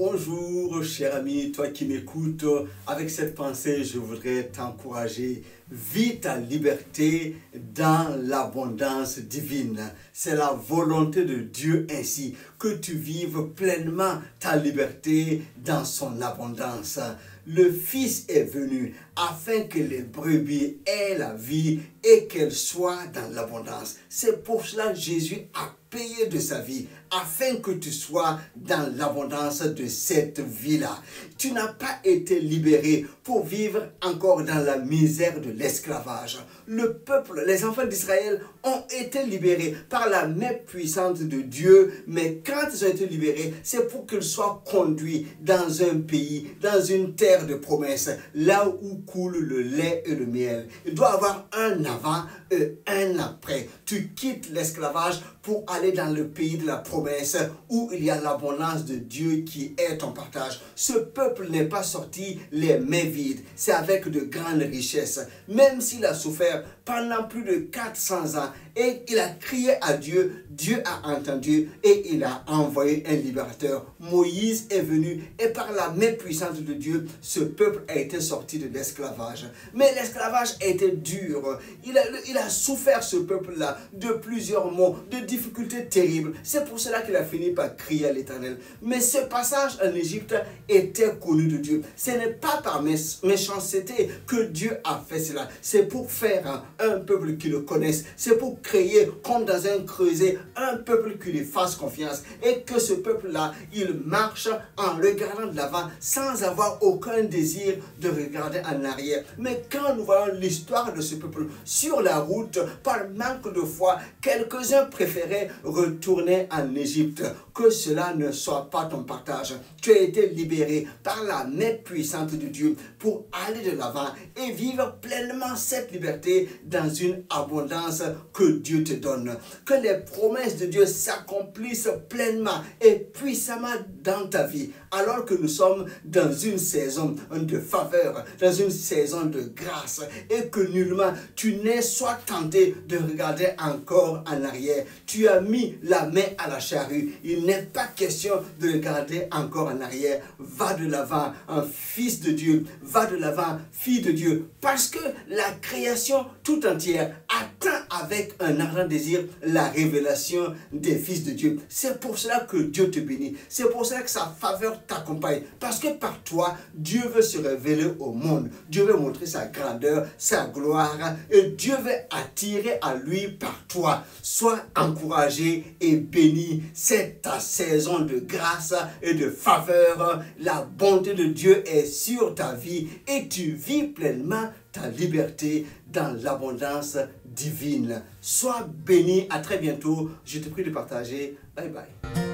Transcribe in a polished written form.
Bonjour cher ami, toi qui m'écoutes, avec cette pensée je voudrais t'encourager. Vis ta liberté dans l'abondance divine. C'est la volonté de Dieu ainsi que tu vives pleinement ta liberté dans son abondance. Le Fils est venu afin que les brebis aient la vie et qu'elles soient dans l'abondance. C'est pour cela que Jésus a payé de sa vie afin que tu sois dans l'abondance de cette vie-là. Tu n'as pas été libéré pour vivre encore dans la misère de l'esclavage. Le peuple, les enfants d'Israël ont été libérés par la main puissante de Dieu, mais quand ils ont été libérés, c'est pour qu'ils soient conduits dans un pays, dans une terre de promesse, là où coule le lait et le miel. Il doit y avoir un avant et un après. Tu quittes l'esclavage pour aller dans le pays de la promesse où il y a l'abondance de Dieu qui est ton partage. Ce peuple n'est pas sorti les mains vides, c'est avec de grandes richesses. Même s'il a souffert pendant plus de 400 ans et il a crié à Dieu, Dieu a entendu et il a envoyé un libérateur. Moïse est venu et par la main puissante de Dieu, ce peuple a été sorti de l'esclavage. Mais l'esclavage a été dur. Il a souffert, ce peuple-là, de plusieurs maux, de difficultés terribles. C'est pour cela qu'il a fini par crier à l'Éternel. Mais ce passage en Égypte était connu de Dieu. Ce n'est pas par méchanceté que Dieu a fait cela. C'est pour faire un peuple qui le connaisse. C'est pour créer, comme dans un creuset, un peuple qui lui fasse confiance. Et que ce peuple-là, il marche en regardant de l'avant sans avoir aucun désir de regarder en arrière. Mais quand nous voyons l'histoire de ce peuple sur la route, par manque de foi, quelques-uns préféraient retourner en Égypte. Que cela ne soit pas ton partage. Tu as été libéré par la main puissante de Dieu pour aller de l'avant et vivre pleinement cette liberté dans une abondance que Dieu te donne. Que les promesses de Dieu s'accomplissent pleinement et puissamment dans ta vie, alors que nous sommes dans une saison de faveur, dans une saison de grâce, et que nullement tu n'es soit tenté de regarder encore en arrière. Tu as mis la main à la charrue. Il n'est pas question de regarder encore en arrière. Va de l'avant, un fils de Dieu. Va de l'avant, fille de Dieu. Parce que la création tout entière attend avec un ardent désir la révélation des fils de Dieu. C'est pour cela que Dieu te bénit. C'est pour cela que sa faveur t'accompagne. Parce que par toi, Dieu veut se révéler au monde. Dieu veut montrer sa grandeur, sa gloire. Et Dieu veut attirer à lui par toi. Sois encouragé et béni. C'est ta saison de grâce et de faveur. La bonté de Dieu est sur ta vie et tu vis pleinement ta liberté dans l'abondance divine. Sois béni. À très bientôt. Je te prie de partager. Bye bye.